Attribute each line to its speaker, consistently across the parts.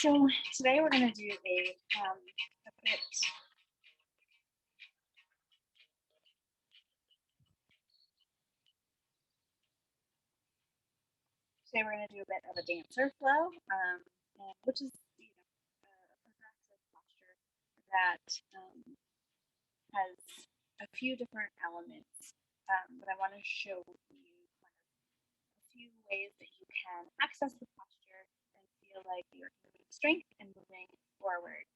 Speaker 1: So today we're going to do a bit. Today we're going to do a bit of a dancer flow, which is a progressive posture that has a few different elements. But I want to show you kind of a few ways that you can access the posture and feel like you're moving strength and moving forward.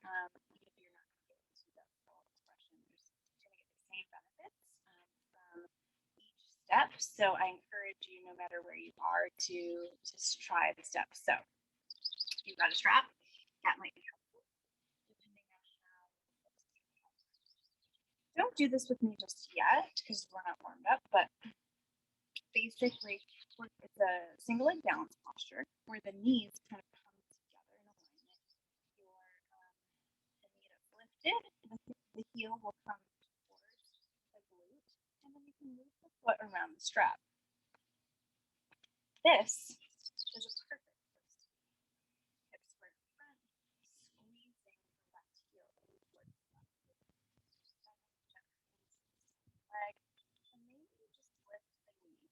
Speaker 1: Even if you're not going to get into the full expression, you're going to get the same benefits from each step. So I encourage you, no matter where you are, to just try the steps. So you've got a strap. That might be helpful, depending on how. Don't do this with me just yet because we're not warmed up, but basically it's a single leg balance posture where the knees kind of come together in alignment. The knee is lifted, the heel will come towards the glute, and then you can move the foot around the strap. This is a perfect place to be. Hips square in front, squeezing the left heel towards the left leg, and maybe you just lift the knee.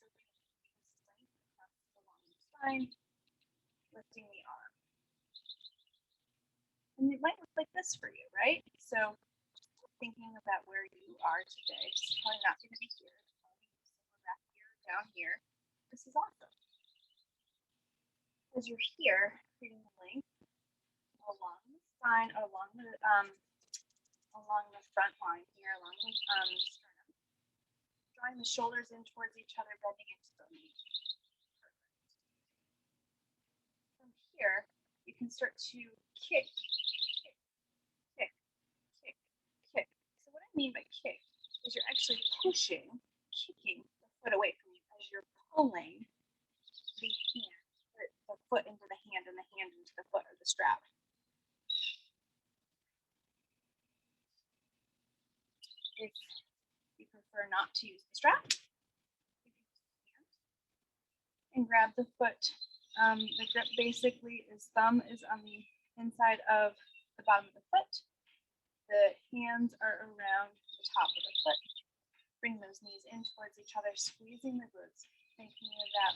Speaker 1: So you can strength across the long spine, lifting the arm. And it might look like this for you, right? So just thinking about where you are today. It's probably not going to be here. It's probably somewhere back here, down here. This is awesome. As you're here, creating the length along the spine, along the front line here, along the sternum, drawing the shoulders in towards each other, bending into the knee. Perfect. From here, you can start to kick, kick, kick, kick, kick. So what I mean by kick is you're actually pushing, kicking the foot away from you as you're pulling the hand, the foot into the hand and the hand into the foot or the strap. If you prefer not to use the strap, you can use the hand and grab the foot. The grip basically is thumb is on the inside of the bottom of the foot. The hands are around the top of the foot. Bring those knees in towards each other, squeezing the glutes, thinking of that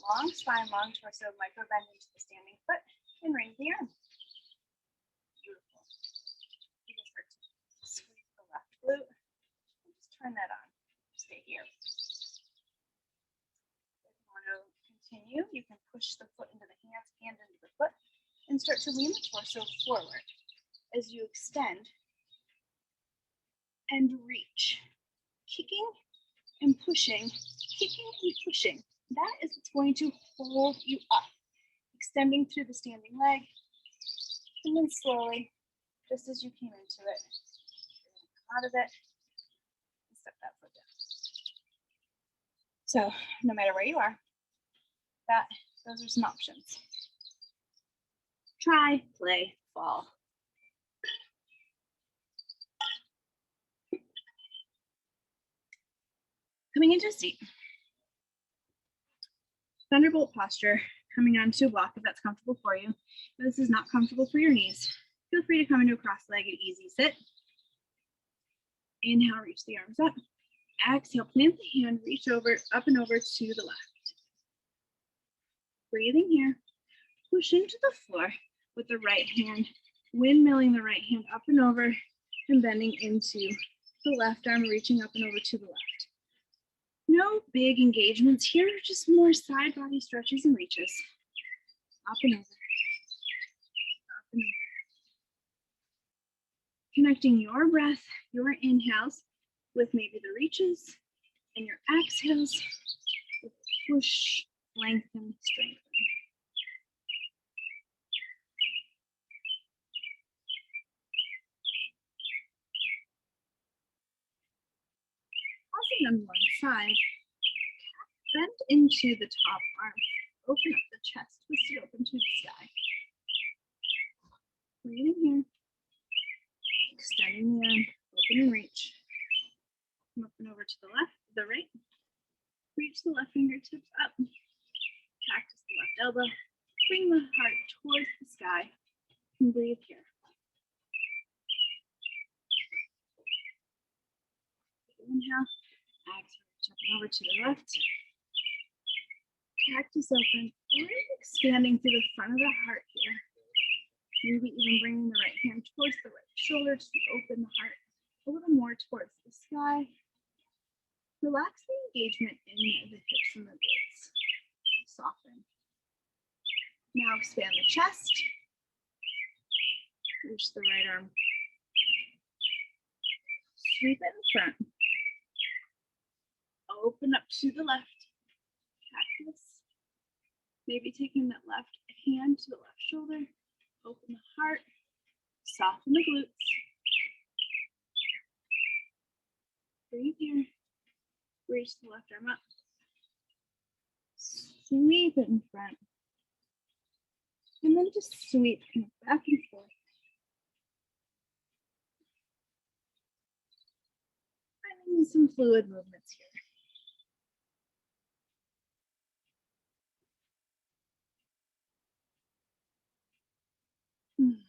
Speaker 1: long spine, long torso, micro bend into the standing foot, and raise the arm. Beautiful. You can start to squeeze the left glute, and just turn that on. Stay here. If you want to continue, you can push the foot into the hands, hand into the foot, and start to lean the torso forward as you extend and reach. Kicking and pushing, kicking and pushing. That is what's going to hold you up. Extending through the standing leg, and then slowly, just as you came into it, you're going to come out of it and step that foot down. So no matter where you are, those are some options. Try, play, fall. Coming into a seat. Thunderbolt posture, coming onto a block if that's comfortable for you. If this is not comfortable for your knees, feel free to come into a cross-legged easy sit. Inhale, reach the arms up. Exhale, plant the hand, reach over, up and over to the left. Breathing here. Push into the floor with the right hand, windmilling the right hand up and over and bending into the left arm, reaching up and over to the left. No big engagements here, just more side body stretches and reaches. Up and over. Up and over. Connecting your breath, your inhales with maybe the reaches, and your exhales with push, lengthen, strengthen. Pausing on one side, bend into the top arm, open up the chest, twist it open to the sky. Breathing here, extending the arm, open and reach. Come up and over to the left, the right. Reach the left fingertips up, cactus the left elbow, Bring the heart towards the sky and breathe here. Inhale, exhale, jumping over to the left. Cactus open, really expanding through the front of the heart here. Maybe even bringing the right hand towards the right shoulder to open the heart a little more towards the sky. Relax the engagement in the hips and the glutes. Soften. Now expand the chest. Reach the right arm. Sweep it in front. Open up to the left. Cactus. Maybe taking that left hand to the left shoulder. Open the heart. Soften the glutes. Breathe here. Reach the left arm up. Sweep it in front. And then just sweep kind of back and forth. Finding some fluid movements here. And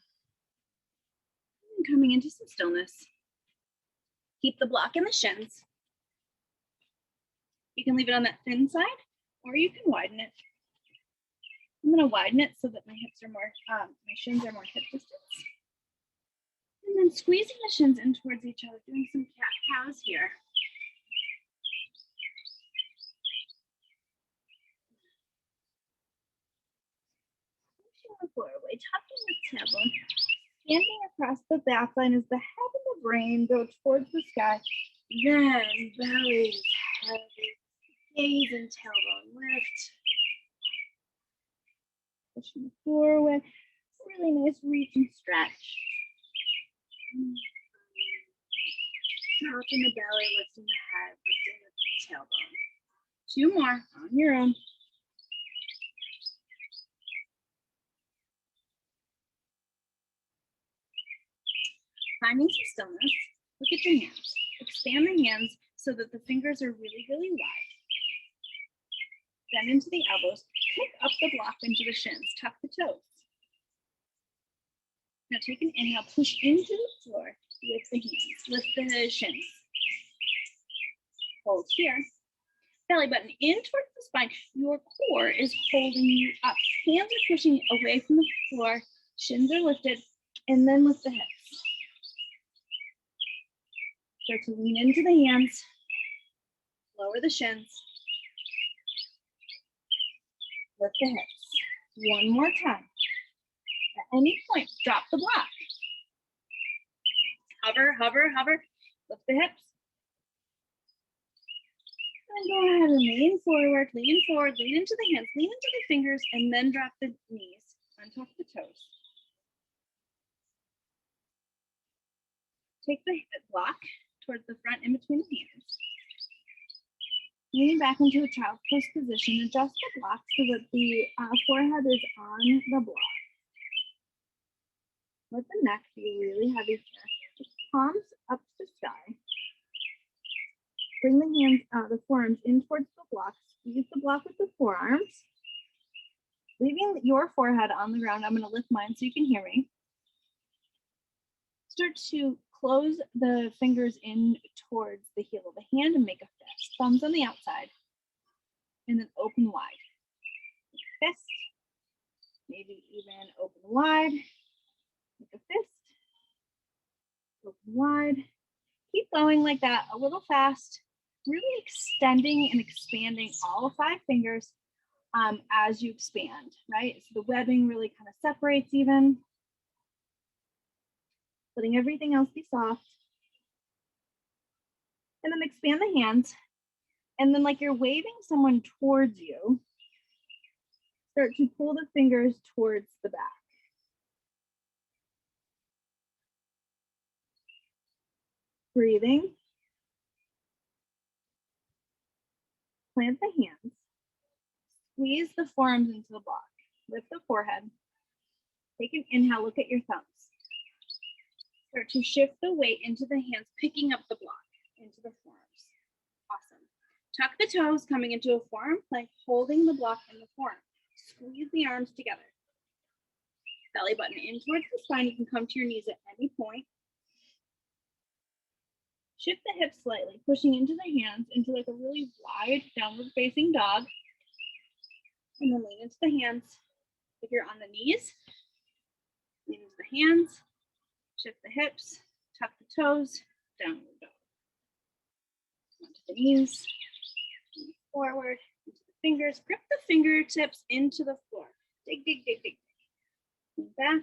Speaker 1: coming into some stillness. Keep the block in the shins. You can leave it on that thin side, or you can widen it. I'm going to widen it so that my hips are more, my shins are more hip distance. And then squeezing the shins in towards each other, doing some cat-cows here. Pushing the floor away, tucking the tailbone. Standing across the back line as the head and the brain go towards the sky. Then belly, head, gaze, and tailbone lift. Pushing the floor away. Really nice reach and stretch. Dropping the belly, lifting the head, lifting the tailbone. 2 more on your own. Finding some stillness, look at your hands. Expand the hands so that the fingers are really, really wide. Bend into the elbows, pick up the block into the shins, tuck the toes. Now take an inhale, push into the floor with the hands, lift the shins. Hold here. Belly button in towards the spine. Your core is holding you up. Hands are pushing away from the floor, shins are lifted, and then lift the hips. Start to lean into the hands, lower the shins, lift the hips. 1 more time. At any point, drop the block. Hover, hover, hover, lift the hips. And go ahead and lean forward, lean into the hands, lean into the fingers, and then drop the knees, untuck the toes. Take the block towards the front in between the hands. Lean back into a child's pose position. Adjust the block so that the forehead is on the block. Let the neck be really heavy here. Just palms up to the sky. Bring the hands, the forearms in towards the block. Squeeze the block with the forearms. Leaving your forehead on the ground. I'm going to lift mine so you can hear me. Start to close the fingers in towards the heel of the hand and make a fist. Thumbs on the outside. And then open wide. Fist. Maybe even open wide. Make a fist. Open wide. Keep going like that, a little fast. Really extending and expanding all 5 fingers as you expand, right? So the webbing really kind of separates even. Letting everything else be soft. And then expand the hands. And then like you're waving someone towards you, start to pull the fingers towards the back. Breathing. Plant the hands. Squeeze the forearms into the block. Lift the forehead. Take an inhale, look at your thumbs. Start to shift the weight into the hands, picking up the block into the forearms. Awesome. Tuck the toes, coming into a forearm plank, holding the block in the forearm. squeeze the arms together. Belly button in towards the spine. You can come to your knees at any point. Shift the hips slightly, pushing into the hands into like a really wide downward facing dog. And then lean into the hands. If you're on the knees, lean into the hands, shift the hips, tuck the toes, downward dog. Onto the knees, forward, into the fingers. Grip the fingertips into the floor. Dig, dig, dig, dig. Move back.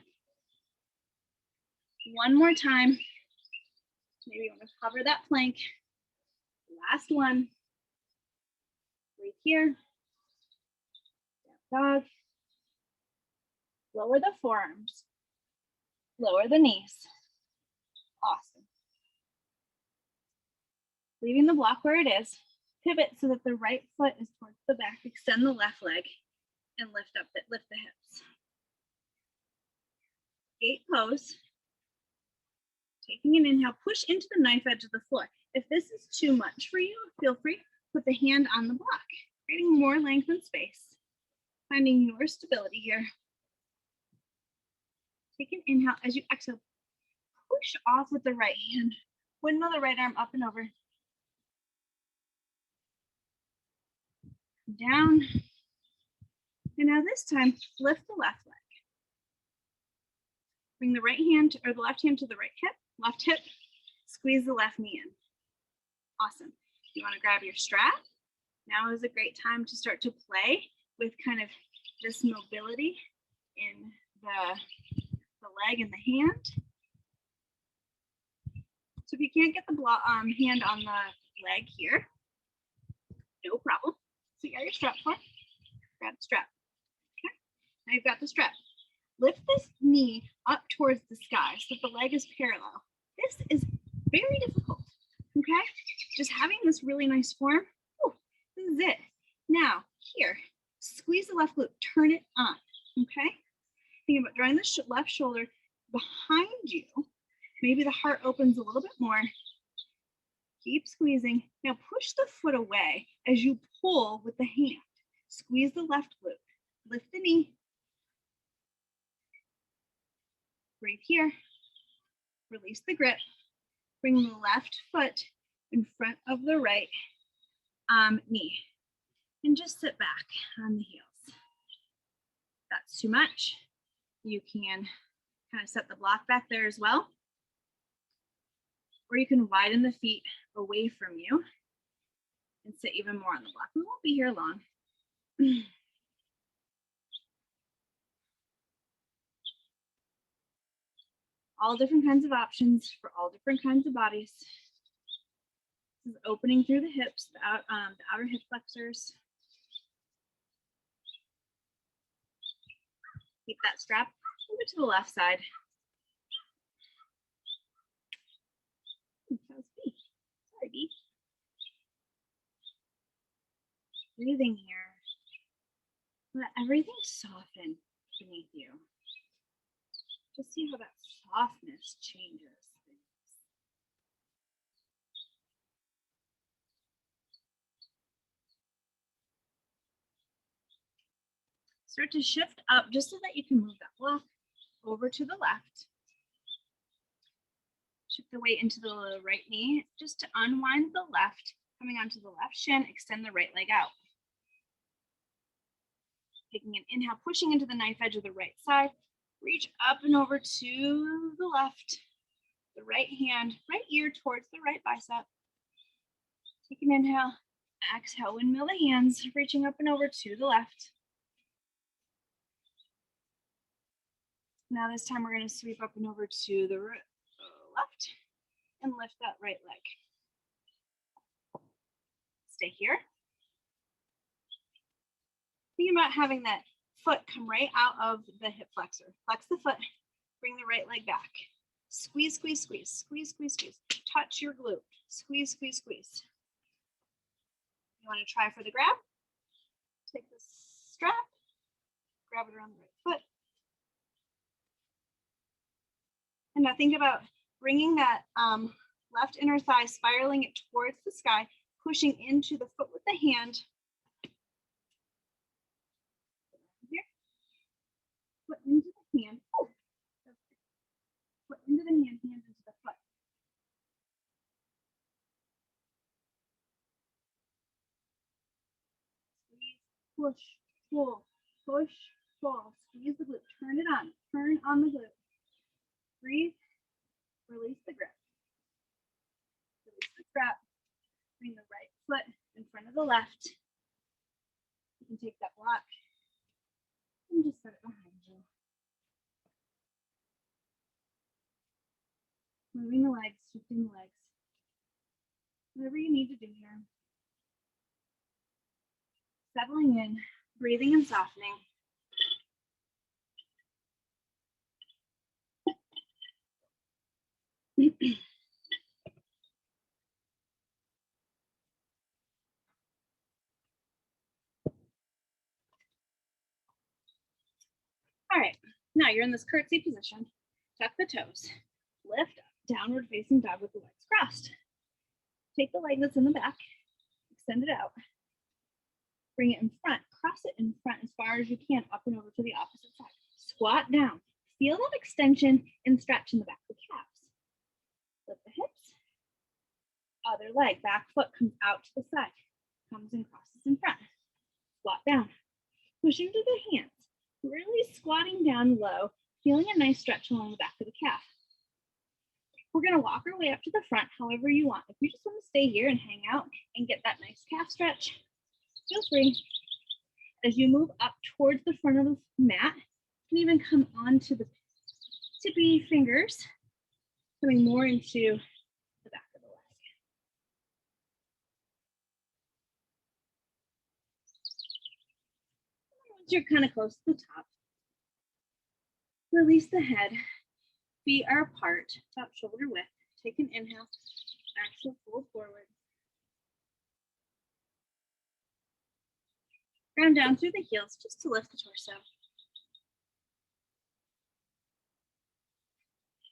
Speaker 1: One more time. Maybe you want to hover that plank. Last one. Breathe here. Down dog. Lower the forearms. Lower the knees. Awesome. Leaving the block where it is. Pivot so that the right foot is towards the back. Extend the left leg and lift the hips. Gate pose. Taking an inhale, push into the knife edge of the floor. If this is too much for you, feel free, put the hand on the block, creating more length and space. Finding your stability here. Take an inhale. As you exhale, push off with the right hand. Windmill the right arm up and over. Down. And now this time, lift the left leg. Bring the right hand or the left hand to the right hip, left hip, squeeze the left knee in. Awesome. You want to grab your strap. Now is a great time to start to play with kind of this mobility in the leg and the hand. So if you can't get the hand on the leg here, no problem. So you got your strap for. Grab the strap. Okay. Now you've got the strap. Lift this knee up towards the sky so that the leg is parallel. This is very difficult. Okay. Just having this really nice form. Whew, this is it. Now here, squeeze the left glute. Turn it on. Okay. Think about drawing the left shoulder behind you. Maybe the heart opens a little bit more. Keep squeezing. Now push the foot away as you pull with the hand. Squeeze the left glute. Lift the knee. Breathe here. Release the grip. Bring the left foot in front of the right knee. And just sit back on the heels. If that's too much, you can kind of set the block back there as well. Or you can widen the feet away from you and sit even more on the block. We won't be here long. All different kinds of options for all different kinds of bodies. This is opening through the hips, the outer hip flexors. Keep that strap. Move it to the left side. Sorry, B. Breathing here. Let everything soften beneath you. Just see how that softness changes things. Start to shift up just so that you can move that block over to the left. Shift the weight into the right knee just to unwind the left, coming onto the left shin, extend the right leg out. Taking an inhale, pushing into the knife edge of the right side, reach up and over to the left, the right hand, right ear towards the right bicep. Take an inhale, exhale, windmill the hands, reaching up and over to the left. Now this time we're going to sweep up and over to the left and lift that right leg. Stay here. Think about having that foot come right out of the hip flexor. Flex the foot, bring the right leg back. Squeeze, squeeze, squeeze, squeeze, squeeze, squeeze. Touch your glute. Squeeze, squeeze, squeeze. You want to try for the grab? Take the strap, grab it around the right foot. And now think about bringing that left inner thigh, spiraling it towards the sky, pushing into the foot with the hand. Here. push, pull, push, pull. Squeeze the glute. Turn it on. Turn on the glute. Breathe. Release the grip. Release the grip. Bring the right foot in front of the left. You can take that block and just set it behind you. Moving the legs, shifting the legs. Whatever you need to do here. Settling in, breathing and softening. All right, now you're in this curtsy position. Tuck the toes. Lift up, downward facing dog with the legs crossed. Take the leg that's in the back, extend it out. Bring it in front, cross it in front as far as you can, up and over to the opposite side. Squat down. Feel that extension and stretch in the back of the calves. Lift the hips. Other leg, back foot comes out to the side, comes and crosses in front. Squat down. Pushing to the hands. Really squatting down low, feeling a nice stretch along the back of the calf. We're going to walk our way up to the front however you want. If you just want to stay here and hang out and get that nice calf stretch, feel free. As you move up towards the front of the mat, you can even come onto the tippy fingers, coming more into the back of the leg. Once you're kind of close to the top, release the head. Feet are apart, top shoulder width. Take an inhale, exhale, fold forward. Ground down through the heels just to lift the torso.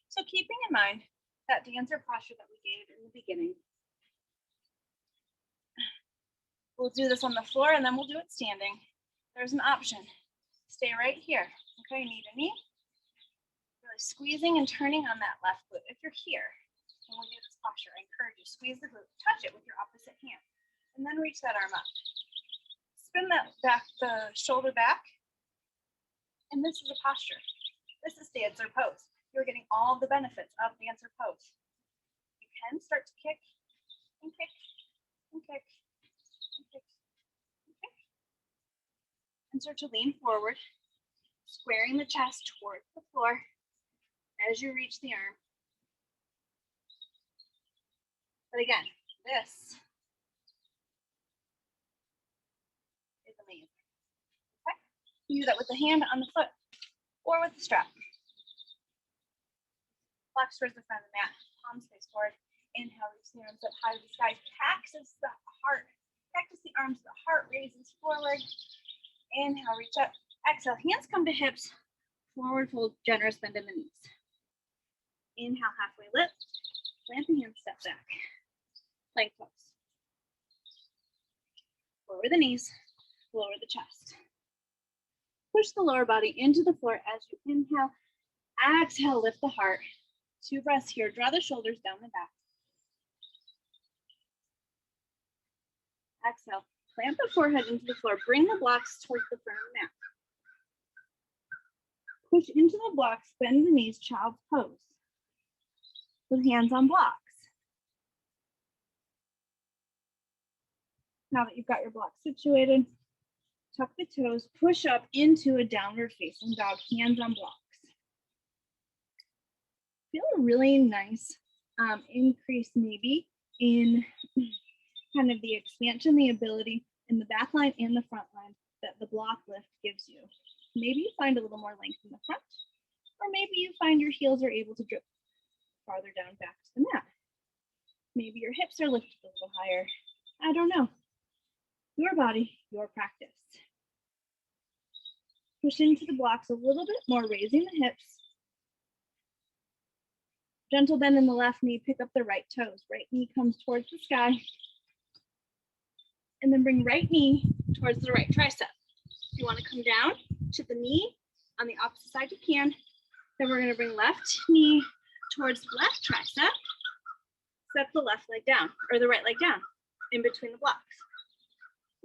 Speaker 1: So keeping in mind that dancer posture that we gave in the beginning, we'll do this on the floor and then we'll do it standing. There's an option. Stay right here. Okay, knee to knee. Really squeezing and turning on that left glute. If you're here and we do this posture, I encourage you, squeeze the glute, touch it with your opposite hand, and then reach that arm up. Spin that back, the shoulder back, and this is a posture. This is dancer pose. You're getting all the benefits of dancer pose. You can start to kick and kick and kick and kick and kick. And start to lean forward, squaring the chest towards the floor as you reach the arm. But again, this is amazing. Okay? You do that with the hand on the foot or with the strap. Flex towards the front of the mat, palms face forward. Inhale, reach the arms up high to the sky. Cactus the heart. Cactus the arms, the heart raises forward. Inhale, reach up. Exhale, hands come to hips. Forward fold, generous bend in the knees. Inhale, halfway lift. Plant the hands, step back. Plank pose. Lower the knees, lower the chest. Push the lower body into the floor as you inhale. Exhale, lift the heart. 2 breaths here. Draw the shoulders down the back. Exhale. Plant the forehead into the floor. Bring the blocks towards the front of the mat. Push into the blocks. Bend the knees. Child's pose. With hands on blocks. Now that you've got your blocks situated, tuck the toes. Push up into a downward facing dog. Hands on blocks. Feel a really nice increase maybe in kind of the expansion, the ability in the back line and the front line that the block lift gives you. Maybe you find a little more length in the front, or maybe you find your heels are able to drip farther down back to the mat. Maybe your hips are lifted a little higher. I don't know. Your body, your practice. Push into the blocks a little bit more, raising the hips. Gentle bend in the left knee, pick up the right toes. Right knee comes towards the sky. And then bring right knee towards the right tricep. If you want to come down to the knee on the opposite side, you can. Then we're going to bring left knee towards the left tricep. Step the left leg down, or the right leg down, in between the blocks.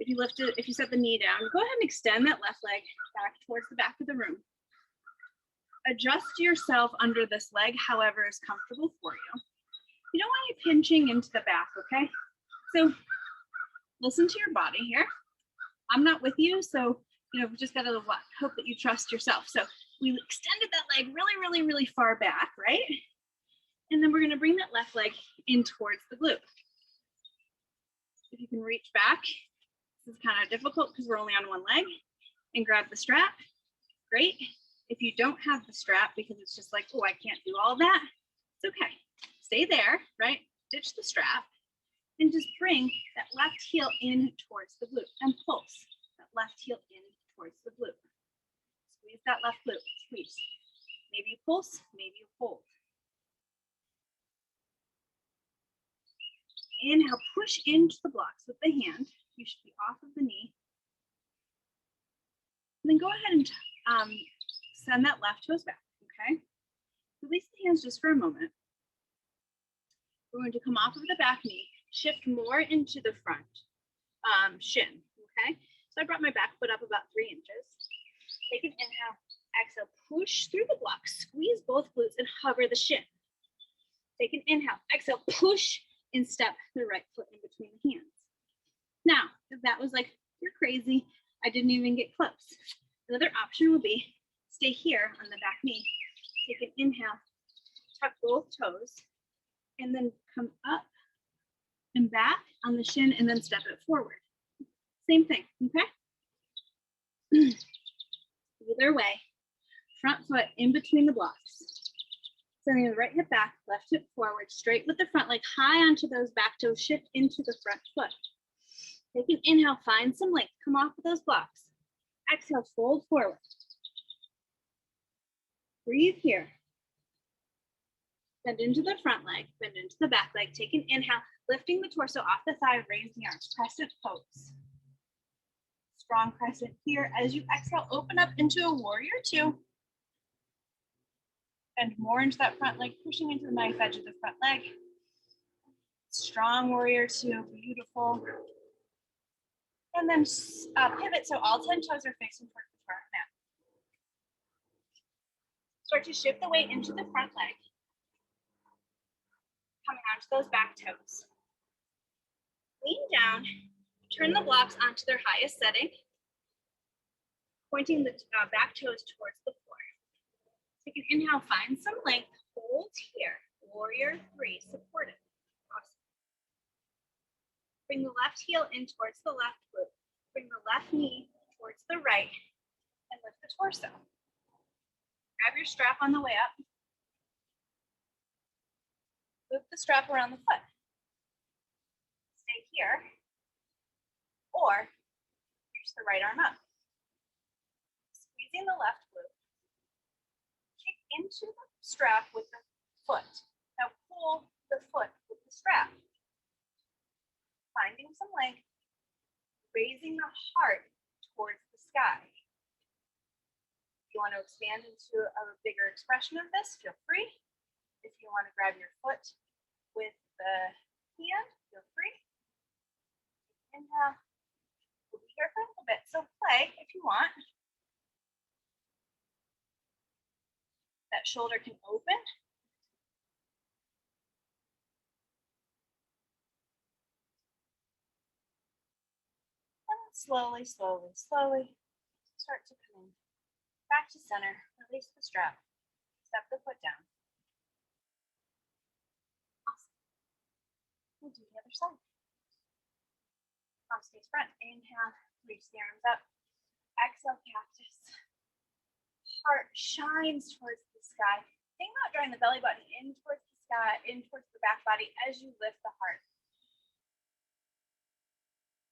Speaker 1: If you lift it, if you set the knee down, go ahead and extend that left leg back towards the back of the room. Adjust yourself under this leg, however is comfortable for you. You don't want you pinching into the back, okay? So listen to your body here. I'm not with you, so we just gotta hope that you trust yourself. So we extended that leg really, really, really far back, right? And then we're gonna bring that left leg in towards the glute. If you can reach back, this is kind of difficult because we're only on one leg, and grab the strap, great. If you don't have the strap because it's just like, oh, I can't do all that, it's okay. Stay there, right? Ditch the strap and just bring that left heel in towards the glute and pulse that left heel in towards the glute. Squeeze that left glute, squeeze. Maybe you pulse, maybe you hold. Inhale, push into the blocks with the hand. You should be off of the knee. And then go ahead and send that left toes back, okay? Release the hands just for a moment. We're going to come off of the back knee, shift more into the front shin, okay? So I brought my back foot up about 3 inches. Take an inhale, exhale, push through the blocks, squeeze both glutes and hover the shin. Take an inhale, exhale, push and step the right foot in between the hands. Now, if that was like, you're crazy, I didn't even get close. Another option would be stay here on the back knee. Take an inhale, tuck both toes, and then come up and back on the shin and then step it forward. Same thing, okay? Either way, front foot in between the blocks. Sending the right hip back, left hip forward, straight with the front leg high onto those back toes, shift into the front foot. Take an inhale, find some length, come off of those blocks. Exhale, fold forward. Breathe here. Bend into the front leg, bend into the back leg. Take an inhale, lifting the torso off the thigh, raise the arms, crescent pose. Strong crescent here. As you exhale, open up into a warrior 2. Bend more into that front leg, pushing into the knife edge of the front leg. Strong warrior 2, beautiful. And then pivot so all 10 toes are facing towards the front now. Start to shift the weight into the front leg. Coming onto those back toes. Lean down, turn the blocks onto their highest setting, pointing the back toes towards the floor. Take an inhale, find some length, hold here, warrior 3, supported. Awesome. Bring the left heel in towards the left glute. Bring the left knee towards the right and lift the torso. Grab your strap on the way up. Loop the strap around the foot. Stay here, or reach the right arm up. Squeezing the left glute. Kick into the strap with the foot. Now pull the foot with the strap. Finding some length, raising the heart towards the sky. If you want to expand into a bigger expression of this, feel free. If you want to grab your foot with the hand, feel free. Inhale. We'll be here for a little bit, so play if you want. That shoulder can open. And slowly, slowly, slowly start to come in. Back to center, release the strap, step the foot down. Awesome. We'll do the other side. Palm stays front, inhale, reach the arms up. Exhale, cactus. Heart shines towards the sky. Think about drawing the belly button in towards the sky, in towards the back body as you lift the heart.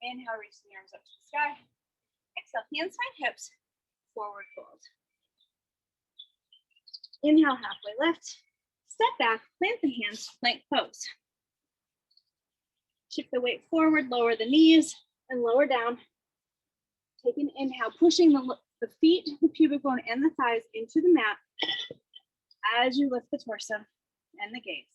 Speaker 1: Inhale, reach the arms up to the sky. Exhale, hands find hips. Forward fold. Inhale, halfway lift. Step back, plant the hands, plank pose. Shift the weight forward, lower the knees, and lower down. Take an inhale, pushing the feet, the pubic bone, and the thighs into the mat as you lift the torso and the gaze.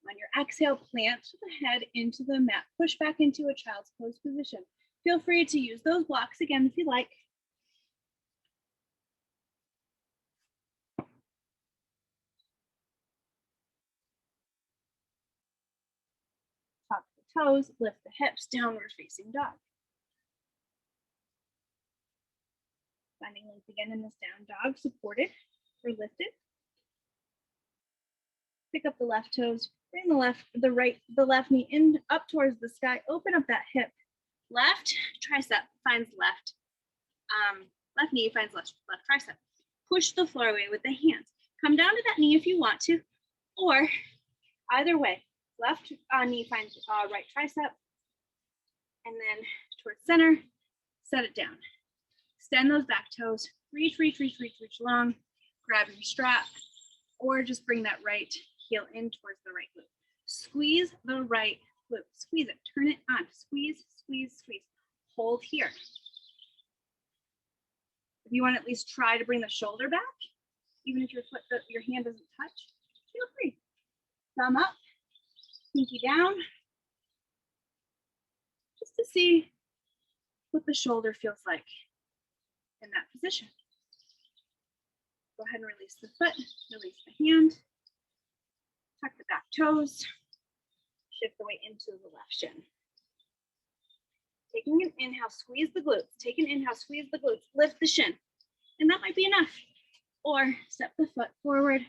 Speaker 1: On your exhale, plant the head into the mat. Push back into a child's pose position. Feel free to use those blocks again if you like. Tuck the toes, lift the hips, downward facing dog. Finding length again in this down dog, supported or lifted. Pick up the left toes, bring the left knee in up towards the sky, open up that hip. Left tricep finds left knee finds left tricep. Push the floor away with the hands. Come down to that knee if you want to, or either way, left knee finds right tricep, and then towards center, set it down. Extend those back toes, reach long, grab your strap, or just bring that right heel in towards the right glute. Squeeze the right glute, squeeze it, turn it on, squeeze. Hold here. If you want to at least try to bring the shoulder back, even if your hand doesn't touch, feel free. Thumb up, pinky down, just to see what the shoulder feels like in that position. Go ahead and release the foot, release the hand, tuck the back toes, shift the weight into the left shin. Taking an inhale, squeeze the glutes. Take an inhale, squeeze the glutes, lift the shin. And that might be enough. Or step the foot forward,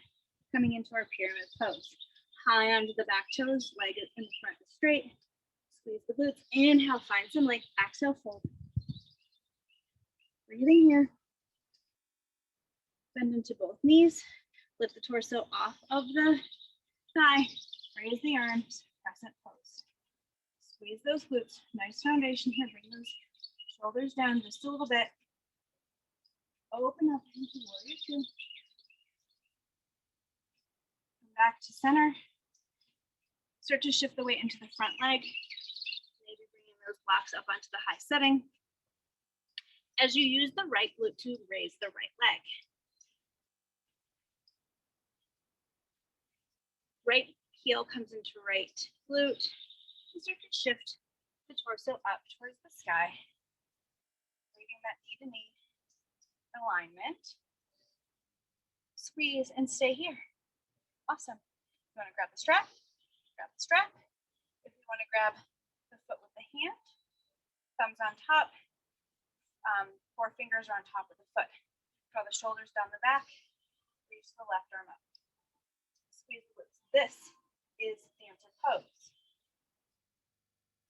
Speaker 1: coming into our pyramid pose. High onto the back toes, leg in the front is straight. Squeeze the glutes. Inhale, find some length. Exhale, fold. Breathing here. Bend into both knees. Lift the torso off of the thigh. Raise the arms. Crescent pose. Squeeze those glutes. Nice foundation here. Bring those shoulders down just a little bit. Open up into warrior two. Come back to center. Start to shift the weight into the front leg. Maybe bringing those blocks up onto the high setting. As you use the right glute to raise the right leg. Right heel comes into right glute. And start to shift the torso up towards the sky. Leaving that knee to knee alignment. Squeeze and stay here. Awesome. If you want to grab the strap, grab the strap. If you want to grab the foot with the hand, thumbs on top, 4 fingers are on top of the foot. Draw the shoulders down the back, reach the left arm up. Squeeze the glutes. This is dancer pose.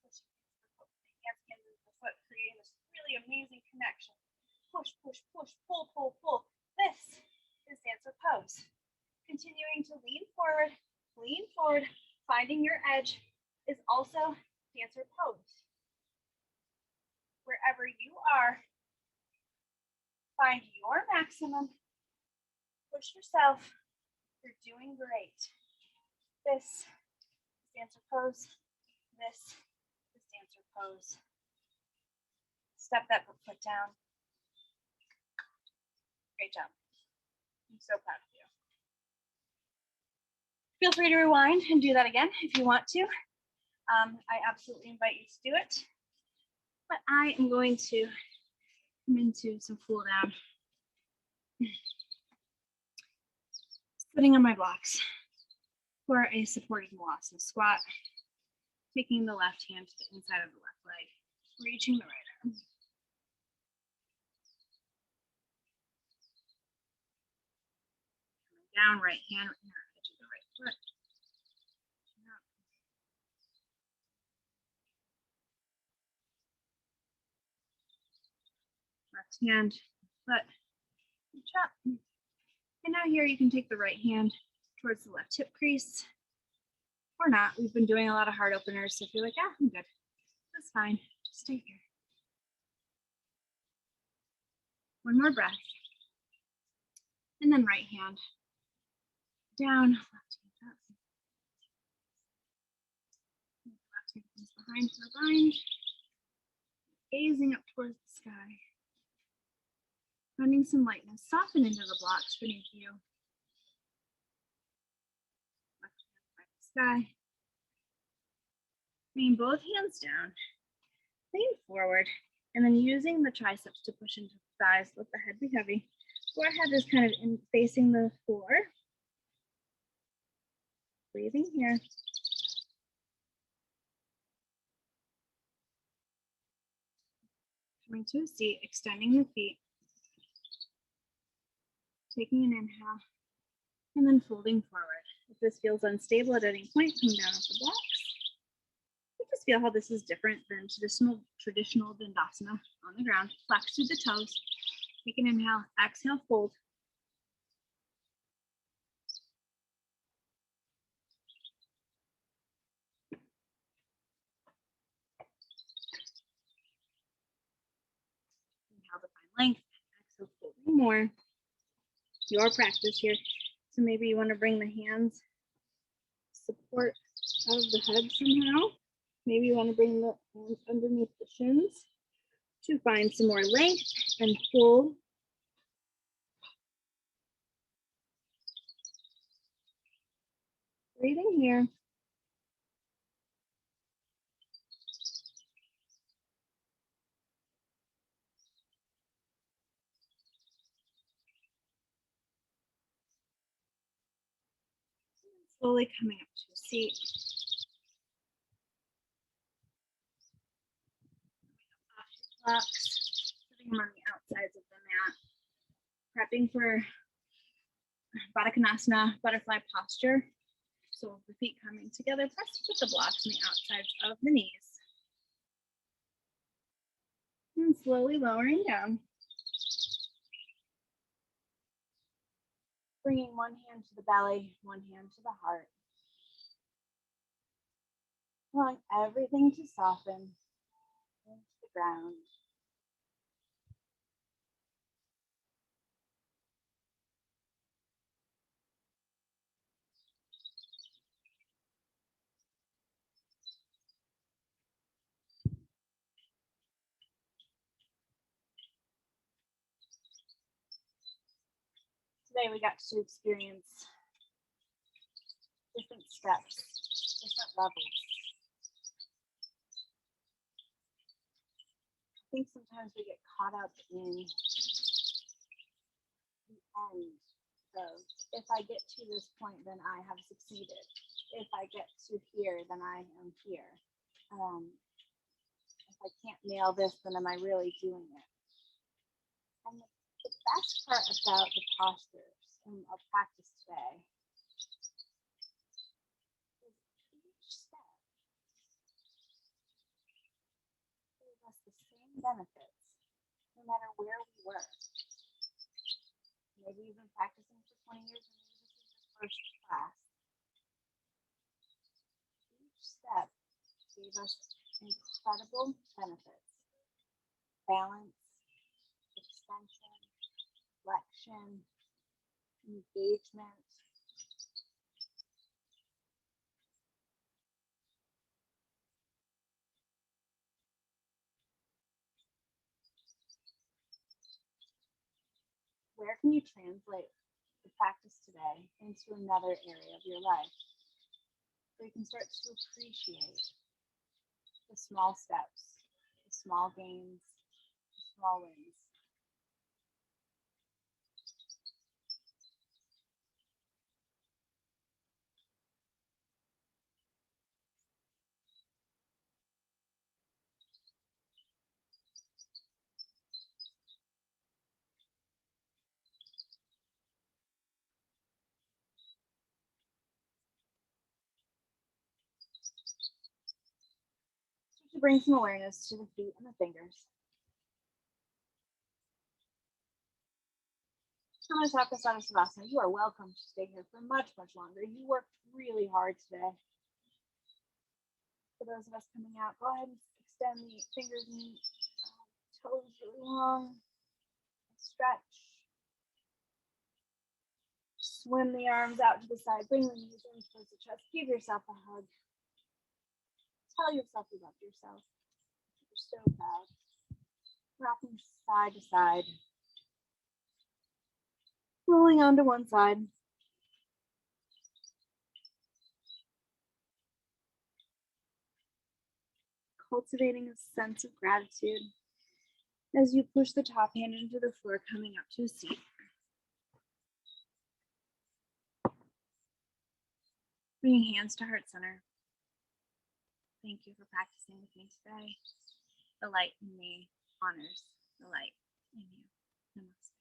Speaker 1: Push the hands into the foot, creating this really amazing connection. Push, push, push, pull, pull, pull. This is dancer pose. Continuing to lean forward, finding your edge is also dancer pose. Wherever you are, find your maximum. Push yourself. You're doing great. This is dancer pose. This is dancer pose. Step that foot down. Great job. I'm so proud of you. Feel free to rewind and do that again if you want to. I absolutely invite you to do it. But I am going to come into some cool down. Sitting on my blocks for a supported Molossus squat. Taking the left hand to the inside of the left leg. Reaching the right arm. Down, right hand, edge of the right foot. Left hand, foot, reach up. And now here you can take the right hand towards the left hip crease, or not. We've been doing a lot of heart openers, so if you're like, yeah, I'm good, that's fine, just stay here. One more breath. And then right hand down, left hand up. Left hand comes behind for a bind. Gazing up towards the sky. Finding some lightness. Soften into the blocks beneath you. Left hand by the sky. Bringing both hands down, lean forward, and then using the triceps to push into the thighs. Let the head be heavy. Forehead is kind of facing the floor. Breathing here. Coming to a seat, extending the feet. Taking an inhale, and then folding forward. If this feels unstable at any point, come down off the blocks. Just feel how this is different than traditional Dandasana on the ground. Flex through the toes. Take an inhale, exhale, fold. Inhale to find length, exhale, folding more. Your practice here. So maybe you want to bring the hands support of the head somehow. Maybe you want to bring the hands underneath the shins to find some more length and pull. Breathing here. Slowly coming up to a seat. Blocks, putting them on the outsides of the mat. Prepping for Baddha Konasana, butterfly posture. So the feet coming together, press with the blocks on the outsides of the knees. And slowly lowering down. Bringing one hand to the belly, one hand to the heart. Allowing everything to soften into the ground. Today we got to experience different steps, different levels. I think sometimes we get caught up in the end of, if I get to this point, then I have succeeded. If I get to here, then I am here. If I can't nail this, then am I really doing it? And the best part about the postures in our practice today is each step gave us the same benefits no matter where we were. Maybe you've been practicing for 20 years and maybe this is your first class. Each step gave us incredible benefits. Balance, extension, flexion, engagement. Where can you translate the practice today into another area of your life where you can start to appreciate the small steps, the small gains, the small wins? To bring some awareness to the feet and the fingers. Savasana, you are welcome to stay here for much, much longer. You worked really hard today. For those of us coming out, go ahead and extend the fingers and toes really long. Stretch. Swim the arms out to the side. Bring the knees in towards the chest. Give yourself a hug. Tell yourself you love yourself. You're so proud. Rocking side to side. Rolling onto one side. cultivating a sense of gratitude as you push the top hand into the floor, coming up to a seat. Bringing hands to heart center. Thank you for practicing with me today. The light in me honors the light in you. Namaste.